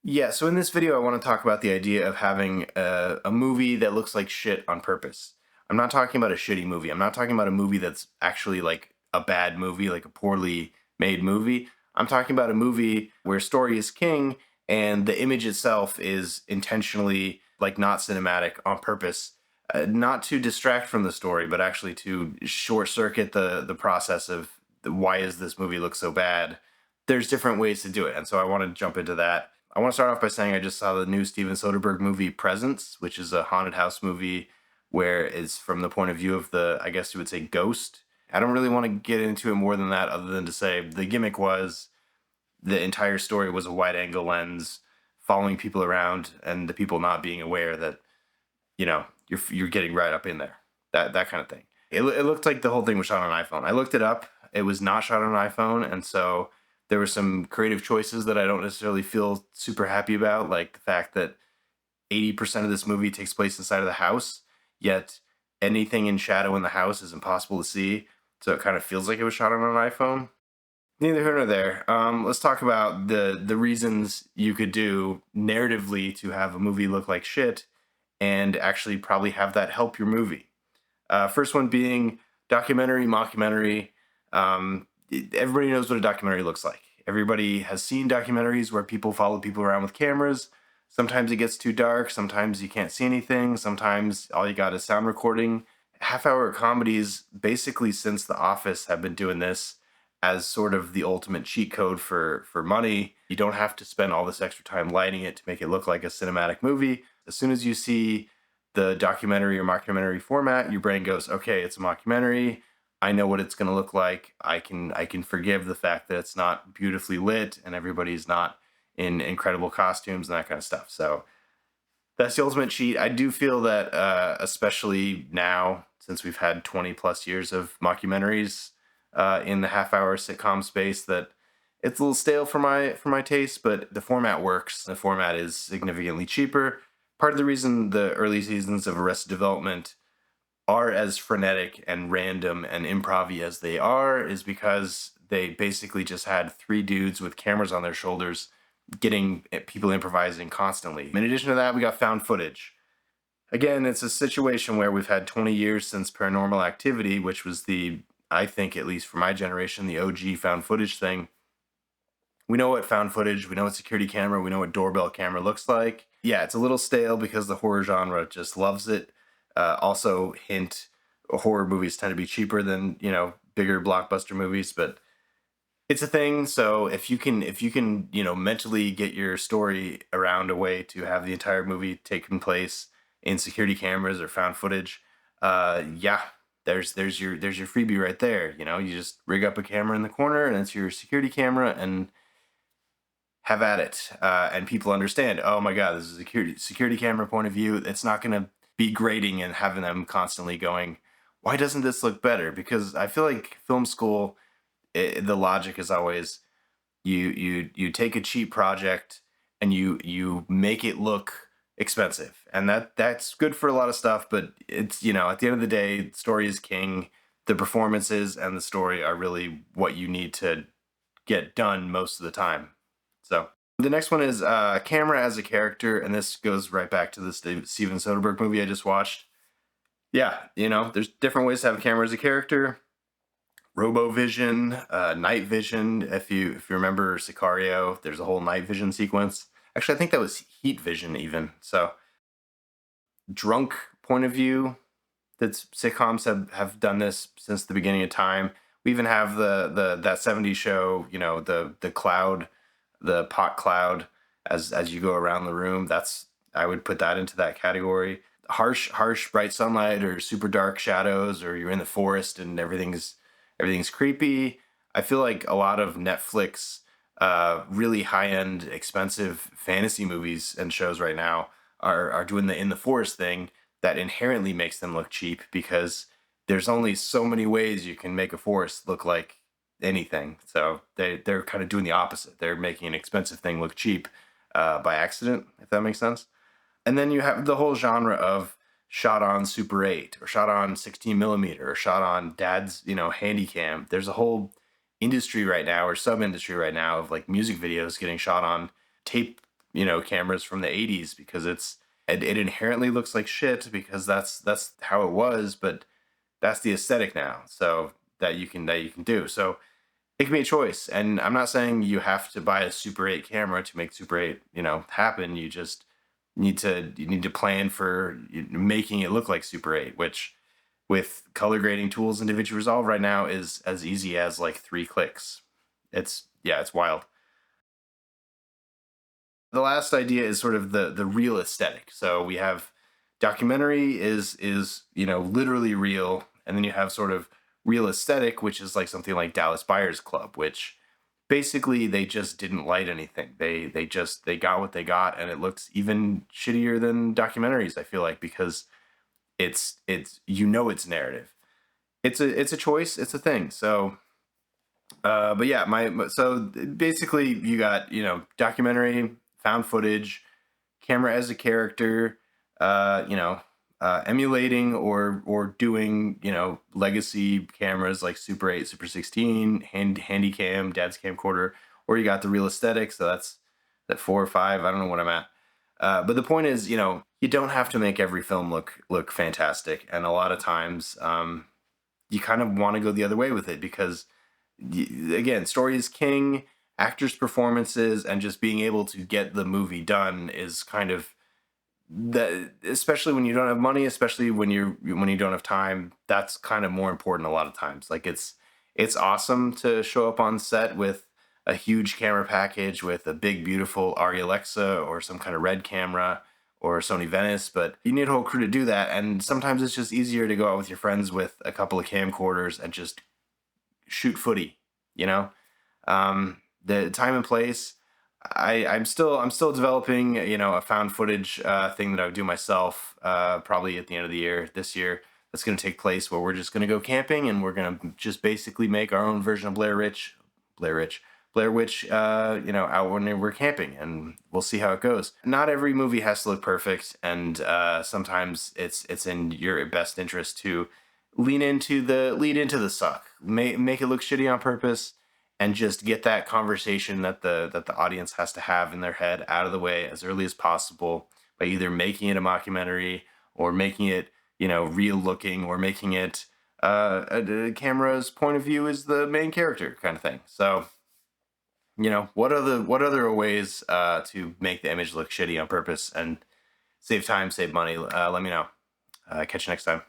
Yeah, so in this video, I want to talk about the idea of having a movie that looks like shit on purpose. I'm not talking about a shitty movie. I'm not talking about a movie that's actually like a bad movie, like a poorly made movie. I'm talking about a movie where story is king and the image itself is intentionally like not cinematic on purpose, not to distract from the story, but actually to short circuit the process of why is this movie look so bad. There's different ways to do it, and so I want to jump into that. I want to start off by saying I just saw the new Steven Soderbergh movie Presence, which is a haunted house movie where it's from the point of view of the, I guess you would say, ghost. I don't really want to get into it more than that, other than to say the gimmick was the entire story was a wide angle lens following people around and the people not being aware that, you're getting right up in there. That kind of thing. It looked like the whole thing was shot on an iPhone. I looked it up. It was not shot on an iPhone, and so there were some creative choices that I don't necessarily feel super happy about, like the fact that 80% of this movie takes place inside of the house, yet anything in shadow in the house is impossible to see. So it kind of feels like it was shot on an iPhone. Neither here nor there. Let's talk about the reasons you could do narratively to have a movie look like shit and actually probably have that help your movie. First one being documentary, mockumentary. Everybody knows what a documentary looks like. Everybody has seen documentaries where people follow people around with cameras. Sometimes it gets too dark. Sometimes you can't see anything. Sometimes all you got is sound recording. Half-hour comedies, basically since The Office, have been doing this as sort of the ultimate cheat code for money. You don't have to spend all this extra time lighting it to make it look like a cinematic movie. As soon as you see the documentary or mockumentary format, your brain goes, okay, it's a mockumentary. I know what it's going to look like. I can forgive the fact that it's not beautifully lit and everybody's not in incredible costumes and that kind of stuff. So that's the ultimate cheat. I do feel that, especially now, since we've had 20 plus years of mockumentaries in the half-hour sitcom space, that it's a little stale for my taste. But the format works. The format is significantly cheaper. Part of the reason the early seasons of Arrested Development are as frenetic and random and improv as they are is because they basically just had three dudes with cameras on their shoulders getting people improvising constantly. In addition to that, we got found footage. Again, it's a situation where we've had 20 years since Paranormal Activity, which was I think, at least for my generation, the OG found footage thing. We know what found footage, we know what security camera, we know what doorbell camera looks like. Yeah, it's a little stale because the horror genre just loves it. Also, hint, horror movies tend to be cheaper than, bigger blockbuster movies, but it's a thing. So if you can, mentally get your story around a way to have the entire movie taking place in security cameras or found footage, yeah, there's your freebie right there. You just rig up a camera in the corner and it's your security camera and have at it. And people understand, oh my God, this is a security camera point of view. It's not going to be grading and having them constantly going, why doesn't this look better? Because I feel like film school, the logic is always you take a cheap project and you make it look expensive, and that's good for a lot of stuff. But it's, at the end of the day, story is king. The performances and the story are really what you need to get done most of the time. So the next one is camera as a character, and this goes right back to the Steven Soderbergh movie I just watched. Yeah, there's different ways to have a camera as a character. RoboVision, night vision. If you remember Sicario, there's a whole night vision sequence. Actually, I think that was heat vision even. So drunk point of view. That's sitcoms have done this since the beginning of time. We even have the that 70s show, the cloud, the pot cloud as you go around the room. That's, I would put that into that category. Harsh bright sunlight or super dark shadows, or you're in the forest and everything's creepy. I feel like a lot of Netflix really high-end expensive fantasy movies and shows right now are doing the in the forest thing that inherently makes them look cheap, because there's only so many ways you can make a forest look like anything. So they're kind of doing the opposite. They're making an expensive thing look cheap by accident, if that makes sense. And then you have the whole genre of shot on Super 8 or shot on 16 millimeter or shot on dad's, handy cam. There's a whole industry right now, or sub industry right now, of like music videos getting shot on tape cameras from the 80s because it inherently looks like shit because that's how it was, but that's the aesthetic now. So that you can do. So it can be a choice. And I'm not saying you have to buy a Super 8 camera to make Super 8, happen. You just need to plan for making it look like Super 8, which with color grading tools in DaVinci Resolve right now is as easy as like 3 clicks. It's wild. The last idea is sort of the real aesthetic. So we have documentary is literally real, and then you have sort of real aesthetic, which is like something like Dallas Buyers Club, which basically they just didn't light anything. They got what they got, and it looks even shittier than documentaries. I feel like because it's narrative. It's a choice. It's a thing. So but yeah, so basically you got documentary, found footage, camera as a character, emulating or doing legacy cameras like Super 8, Super 16, handy cam, dad's camcorder, or you got the real aesthetic. So that's that 4 or 5. I don't know what I'm at. But the point is, you don't have to make every film look fantastic, and a lot of times, you kind of want to go the other way with it because again, story is king, actors' performances, and just being able to get the movie done is kind of that. Especially when you don't have money, especially when you don't have time, that's kind of more important a lot of times. Like it's awesome to show up on set with a huge camera package with a big beautiful Arri Alexa or some kind of red camera or Sony Venice, but you need a whole crew to do that, and sometimes it's just easier to go out with your friends with a couple of camcorders and just shoot footy, you know. The time and place. I'm still developing, a found footage thing that I would do myself, probably at the end of the year this year. That's going to take place where we're just going to go camping and we're going to just basically make our own version of Blair Witch, out when we're camping, and we'll see how it goes. Not every movie has to look perfect, and sometimes it's in your best interest to lead into the suck, make it look shitty on purpose, and just get that conversation that the audience has to have in their head out of the way as early as possible by either making it a mockumentary or making it real looking or making it a camera's point of view is the main character kind of thing. So what other ways to make the image look shitty on purpose and save time, save money? Let me know. Catch you next time.